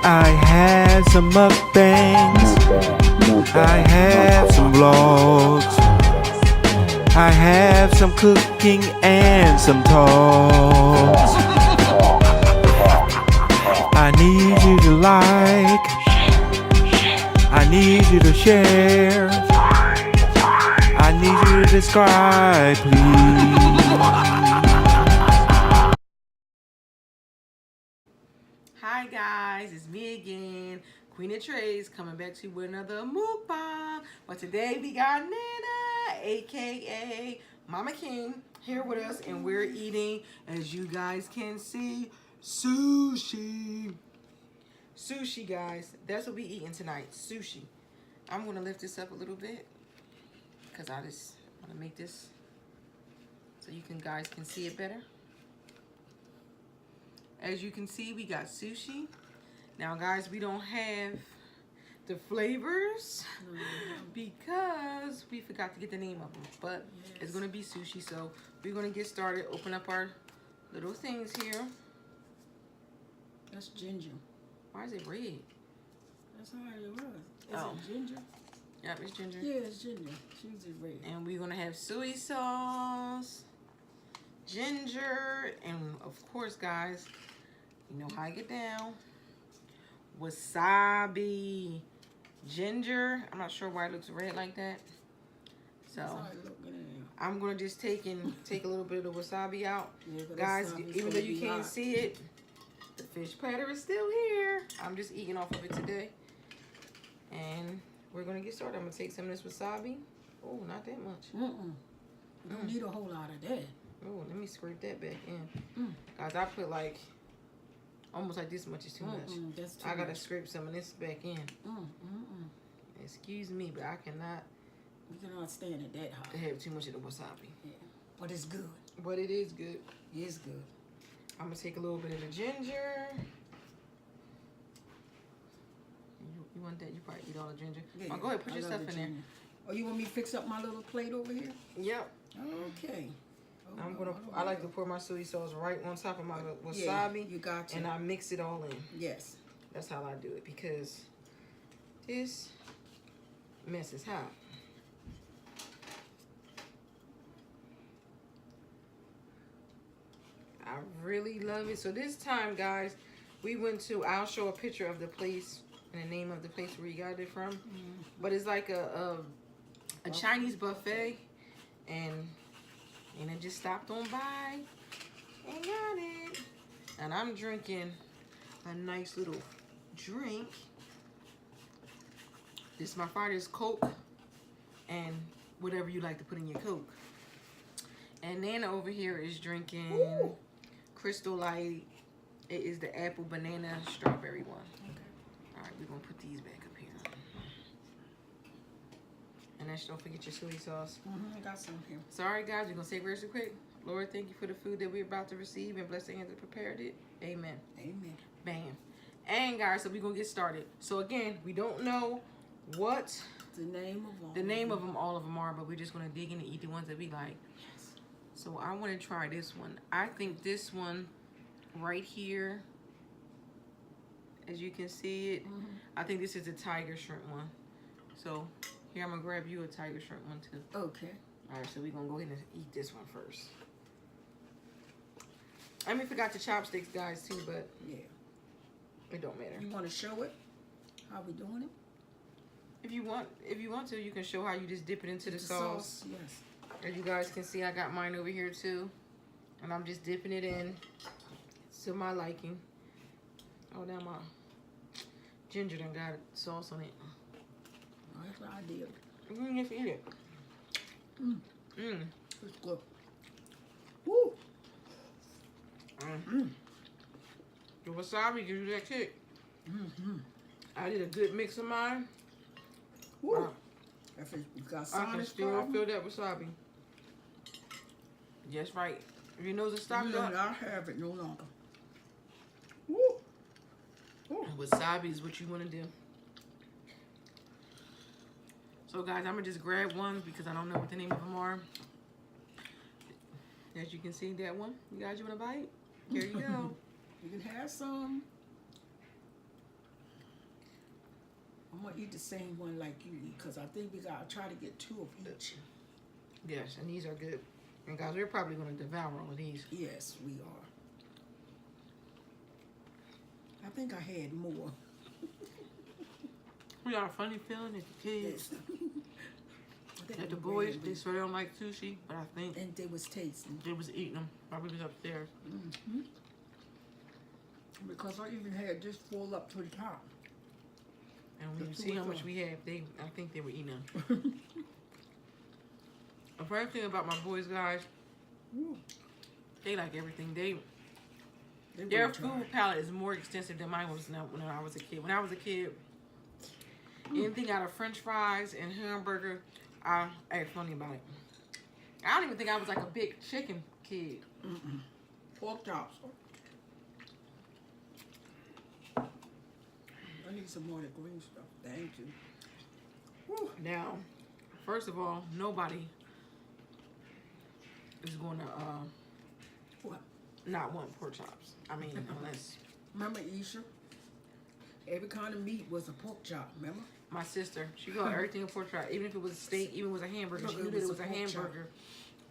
I have some mukbangs. I have some vlogs. I have some cooking and some talks. I need you to like. I need you to share. I need you to subscribe, please. Hi guys, it's me again, Queen of Trays, coming back to you with another mukbang. But today we got Nana, aka Mama King, here with us, and we're eating, as you guys can see, sushi. Sushi, guys. That's what we eating tonight. Sushi. I'm gonna lift this up a little bit because I just want to make this so you guys can see it better. As you can see, we got sushi. Now, guys, we don't have the flavors because we forgot to get the name of them. But it's going to be sushi, so we're going to get started. Open up our little things here. That's ginger. Why is it red? That's how it was. Is it ginger? Yep, it's ginger. Yeah, it's ginger. She's red. And we're going to have soy sauce, ginger, and of course, guys, you know how I get down. Wasabi, ginger. I'm not sure why it looks red like that. So I'm gonna just take a little bit of the wasabi out, guys. Even though you can't see it, the fish platter is still here. I'm just eating off of it today, and we're gonna get started. I'm gonna take some of this wasabi. Oh, not that much. You don't need a whole lot of that. Oh, let me scrape that back in. Guys, I put like almost like this much is too much. That's too I gotta much. scrape some of this back in. Excuse me, but I cannot. You cannot stand it that hot. Have too much of the wasabi. Yeah, but it's good. But it is good. It's good. I'm gonna take a little bit of the ginger. You want that? You probably eat all the ginger. Yeah, Oh, go ahead, put I your love stuff in the there. ginger. Oh, you want me to fix up my little plate over here? Yep. Okay. I like to pour my soy sauce right on top of my wasabi. Yeah, you got to. And I mix it all in. Yes. That's how I do it because this mess is hot. I really love it. So this time, guys, we went to, I'll show a picture of the place and the name of the place where you got it from. But it's like a Chinese buffet, and I just stopped on by and got it. And I'm drinking a nice little drink. This is my father's Coke and whatever you like to put in your Coke. And Nana over here is drinking Crystal Light. It is the apple, banana, strawberry one. Okay. All right, we're going to put these back up here. And then don't forget your soy sauce. I got some here. Sorry, guys, we're going to say very quick. Lord, thank you for the food that we're about to receive, and bless the hands that prepared it. Amen. Amen. Bam. And, guys, so we're going to get started. So, again, we don't know what the name of all of them are, but we're just going to dig in and eat the ones that we like. Yes. So I want to try this one. I think this one right here, as you can see it, I think this is the tiger shrimp one. So here, I'm going to grab you a tiger shrimp one too. Okay. All right, so we're going to go ahead and eat this one first. I mean, forgot the chopsticks, guys, too, but yeah, it don't matter. You want to show it? How we doing it? If you want to, you can show how you just dip it into the sauce. Yes. As you guys can see, I got mine over here too. And I'm just dipping it in to my liking. Oh, now my ginger done got sauce on it. Oh, that's what I did. Just eat it. It's good. Woo! The wasabi gives you that kick. I did a good mix of mine. Woo! If you got I can still feel that wasabi. Just right. If your nose is stopped up. I have it no longer. Woo! Woo. Wasabi is what you want to do. So, guys, I'm going to just grab one because I don't know what the name of them are. As you can see, that one. You guys, you want to bite? Here you go. You can have some. gonna eat the same one like you eat, because I think we gotta try to get 2 of each. Yes, and these are good. And guys, we're probably gonna devour all of these. Yes, we are. I think I had more. We got a funny feeling that the kids, Yes. I think that the we boys, ran they with- swear they don't like sushi, but I think and they was tasting. they was eating them. Probably was upstairs. Mm-hmm. Because I even had this full up to the top. And when you The see two how of much them. we have, I think they were eating them. The first thing about my boys, guys, Ooh, they like everything. they Their wanna try. food palette is more extensive than mine was when I was a kid. When I was a kid, anything out of French fries and hamburger, I ain't funny about it. I don't even think I was like a big chicken kid. Mm-mm. Pork chops. I need some more of the green stuff. Thank you. Woo. Now, first of all, nobody is going to What? not want pork chops. I mean, unless Remember Isha? Every kind of meat was a pork chop, remember? my sister, she called everything a pork chop. Even if it was a steak, even if it was a hamburger, she knew that it was a pork chop. hamburger.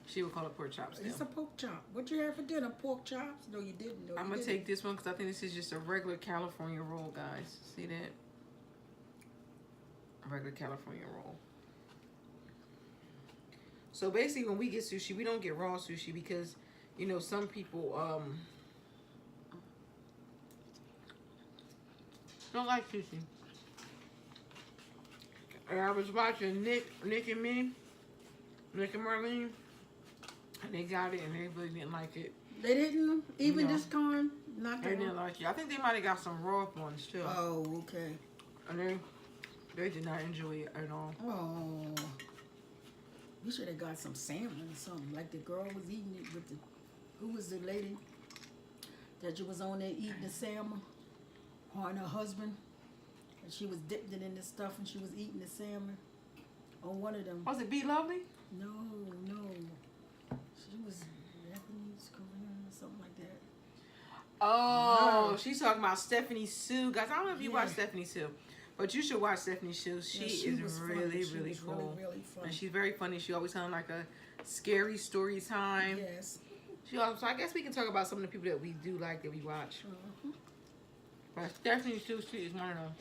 She would call it pork chops. It's a pork chop. What you had for dinner? Pork chops? No, you didn't. No, I'm you gonna didn't. take this one because I think this is just a regular California roll, guys. See that? A regular California roll. So basically, when we get sushi, we don't get raw sushi because, you know, some people don't like sushi. And I was watching Nick and Marlene, and they got it, and they really didn't like it. They didn't? Even No. this kind? Not They that didn't one? like it. I think they might have got some raw ones too. Oh, okay. And they did not enjoy it at all. Oh. We should have got some salmon or something. Like the girl was eating it with the... Who was the lady that you was on there eating the salmon? Her and her husband. And she was dipped it in the stuff and she was eating the salmon. On one of them. Was it Be Lovely? No, no. She was Japanese, Korean, or something like that. Oh, No. she's talking about Stephanie Sue. Guys, I don't know if you watch Yeah. Stephanie Sue, but you should watch Stephanie Sue. She Yeah, is was really, funny. She really was cool. Really funny. And she's very funny. She always telling like a scary story time. Yes. She also, so I guess we can talk about some of the people that we do like that we watch. Mhm. But Stephanie Sue, she is one of them.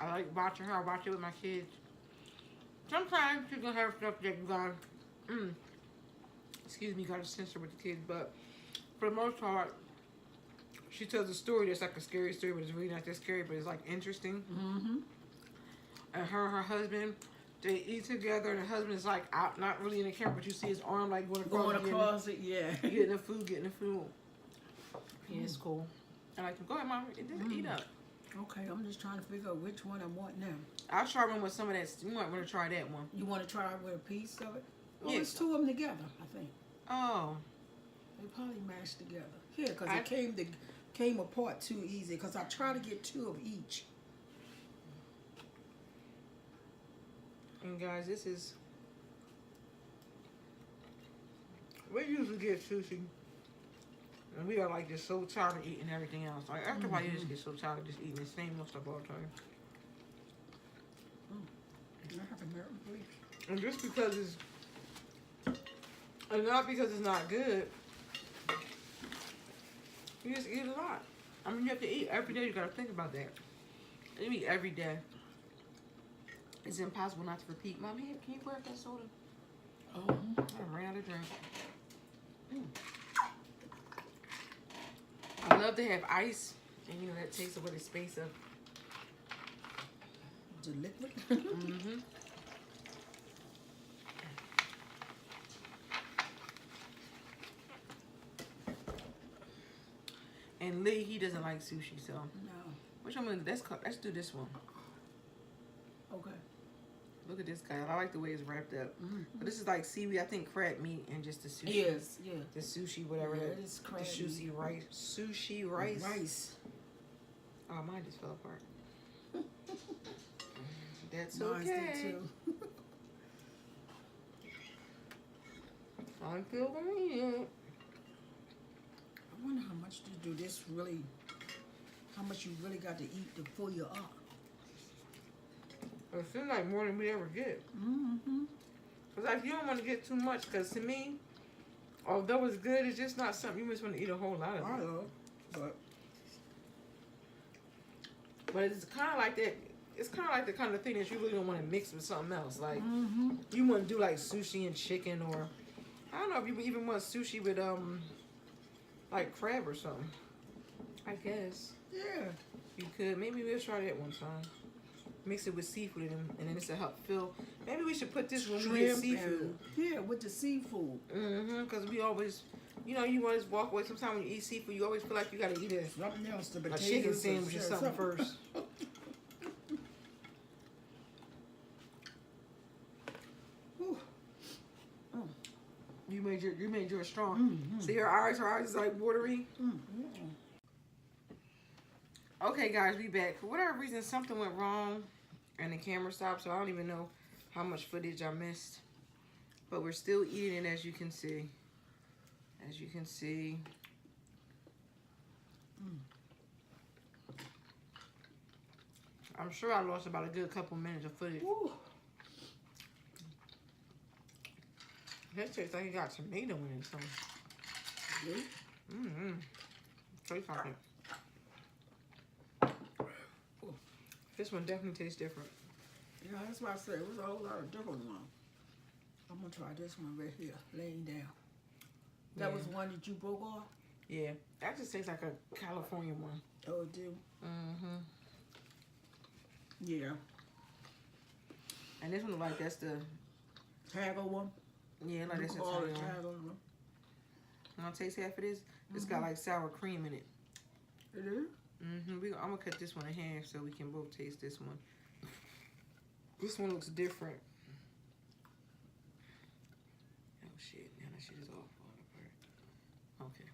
I like watching her. I watch it with my kids. Sometimes she's gonna have stuff that you gotta, excuse me, gotta censor with the kids. But for the most part, she tells a story that's like a scary story, but it's really not that scary, but it's like interesting. Mm-hmm. And her husband, they eat together. And the husband is like out, not really in the camera, but you see his arm like going across. Going across it, yeah. Getting the food. Yeah, it's cool. I like to go ahead, mom. Eat up. Okay, I'm just trying to figure out which one I want now. I'll try one with some of that. You might want to try that one. You want to try with a piece of it? Well, Yeah. it's 2 of them together, I think. Oh, They probably mashed together. Here, because I- it came apart too easy. Because I try to get 2 of each. and guys, this is. We usually get sushi, and we are like just so tired of eating everything else. Like after a while, you just get so tired of just eating the same old stuff all the time. I have American beef. And just because it's, and not because it's not good, you just eat a lot. I mean, you have to eat every day. You gotta think about that. You eat every day. It's impossible not to repeat. Mom, here, can you grab that soda? Oh. I ran out of drink. I love to have ice, and you know that takes away the space of. The liquid? Mm-hmm. And Lee, he doesn't like sushi, so No. which one? Let's do this one. Okay. Look at this guy. I like the way it's wrapped up. Mm-hmm. But this is like seaweed, I think crab meat and just the sushi. Yes, yeah. The sushi, whatever. Yeah, that- it is the crab sushi meat. rice. Sushi rice. Rice. Oh, mine just fell apart. That's Mine did okay. too. I'm feeling it. I wonder how much to do this really, how much you really got to eat to pull you up. It seems like more than we ever get. Mm-hmm. Cause like you don't want to get too much. Cause to me, although it's good, it's just not something you just want to eat a whole lot of. I know, But it's kind of like that. It's kind of like the kind of thing that you really don't want to mix with something else. Like you want to do like sushi and chicken, or I don't know if you even want sushi with like crab or something. I guess. yeah. You could. Maybe we'll try that one time. Mix it with seafood and then this will help fill. Maybe we should put this when we get seafood. Yeah, with the seafood. Because we always, you know, you always walk away. Sometimes when you eat seafood, you always feel like you got to eat Something else, the a potatoes chicken sandwich or something first. You made yours strong. See her eyes is like watery. Okay, guys, we back. For whatever reason, something went wrong and the camera stopped, so I don't even know how much footage I missed. But we're still eating it, as you can see. As you can see. I'm sure I lost about a good couple minutes of footage. Ooh. That tastes like it got tomato in it, so. Taste like it. This one definitely tastes different. Yeah, that's why I said it was a whole lot of different ones. I'm gonna try this one right here, laying down. That was one that you broke off? Yeah, that just tastes like a California one. Oh, it do? Yeah. And this one, like, that's the Tiger one? Yeah, like that's a call it tiger one. tiger one. You want to taste half of this? It's got like sour cream in it. It is? I'm gonna cut this one in half so we can both taste this one. This one looks different. Oh shit! Now that shit is all falling apart. Okay.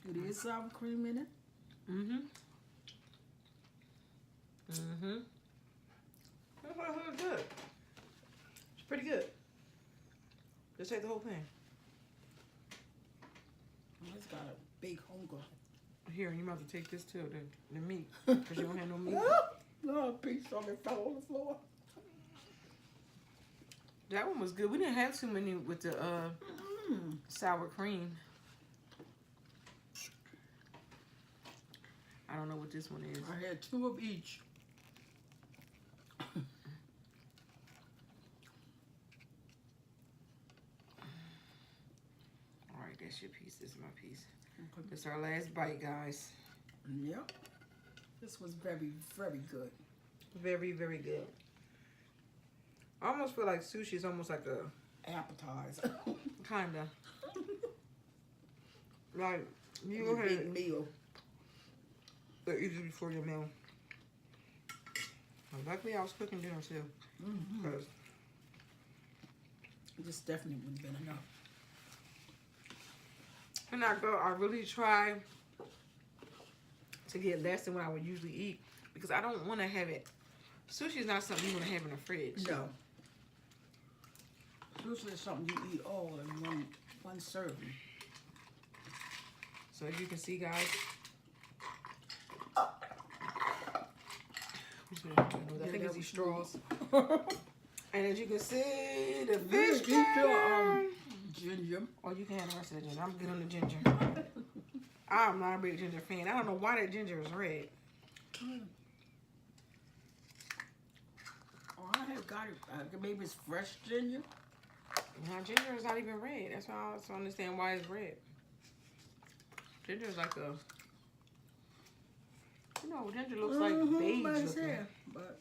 It is sour cream in it? That's good. It's pretty good. Just take the whole thing. It's got a big hunger. Here, you might have to take this too, the meat, because you don't have no meat. No, a piece of it fell on the floor. That one was good. We didn't have too many with the sour cream. I don't know what this one is. I had 2 of each. All right, that's your piece. This is my piece. Okay. This is our last bite, guys. Yep. This was very, very good. Very, very good. I almost feel like sushi is almost like a appetizer. Kinda. Like, you go Your ahead big meal. and eat it before your meal. Luckily, I was cooking dinner too. Because This definitely would have been enough. when I go, I really try to get less than what I would usually eat because I don't want to have it. Sushi is not something you want to have in the fridge. No. Sushi is something you eat all in one serving. So as you can see, guys, I think it's these straws. And as you can see, the fish Eat your can. ginger. Or you can have the rest of the ginger. I'm good on the ginger. I'm not a big ginger fan. I don't know why that ginger is red. Oh, I have got it. Maybe it's fresh ginger. Now, ginger is not even red. That's why I also understand why it's red. Ginger is like a... You know, ginger looks like beige looking. But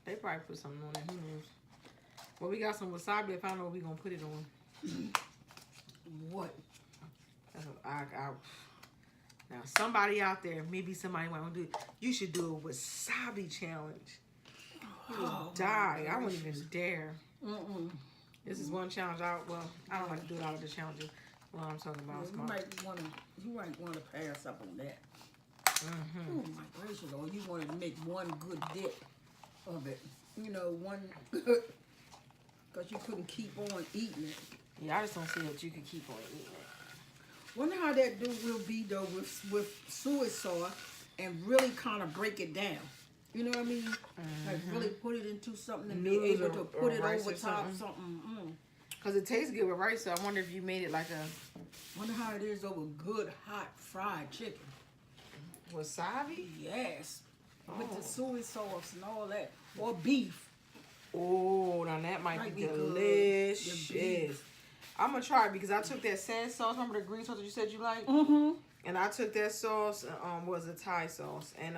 They probably put something on it. Who knows? Well, we got some wasabi. If I don't know what we're going to put it on. what? That's now, somebody out there, maybe somebody might want to do it. You should do a wasabi challenge. You will die. I wouldn't even dare. This is one challenge. I don't like to do a lot of the challenges. Well, I'm talking about. You might want to pass up on that. Oh my gracious! Or you want to make one good dip of it. You know, one because you couldn't keep on eating it. Yeah, I just don't see that you could keep on eating it. Wonder how that will be though with soy sauce and really kind of break it down. You know what I mean? Like really put it into something and be Noodles able to or put it rice over or top something. something. Cause it tastes good with rice, so I wonder if you made it like a Wonder how it is over good hot fried chicken. wasabi. Yes. With the soy sauce and all that. Or beef. Oh, now that might be be good. delicious. The beef. I'm gonna try it because I took that sand sauce. Remember the green sauce that you said you like? Mm-hmm. And I took that sauce. Was a Thai sauce, and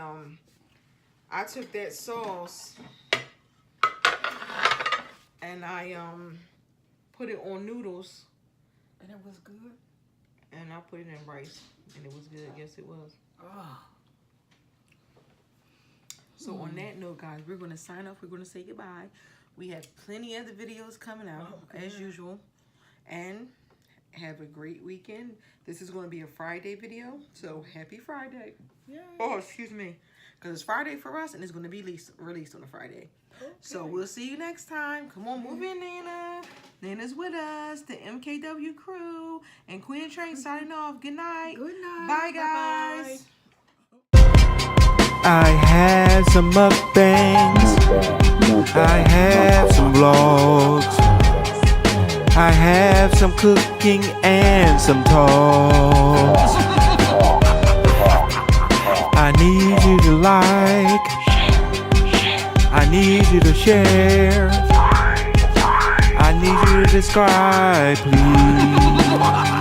I took that sauce and I put it on noodles. And it was good? And I put it in rice, and it was good. Yes, it was. Oh. So on that note, guys, we're going to sign off. We're going to say goodbye. We have plenty of the videos coming out, as usual. And have a great weekend. This is going to be a Friday video, so happy Friday. Yeah. Oh, excuse me. Because it's Friday for us, and it's going to be released on a Friday. Okay. So we'll see you next time. Come on, move in, Nana. Nana's with us, the MKW crew, and Queen and Train signing off. Good night. Good night. Bye, guys. I have some mukbangs. I have some vlogs. I have some cooking and some talks. I need you to like. I need you to share. I need you to subscribe, please.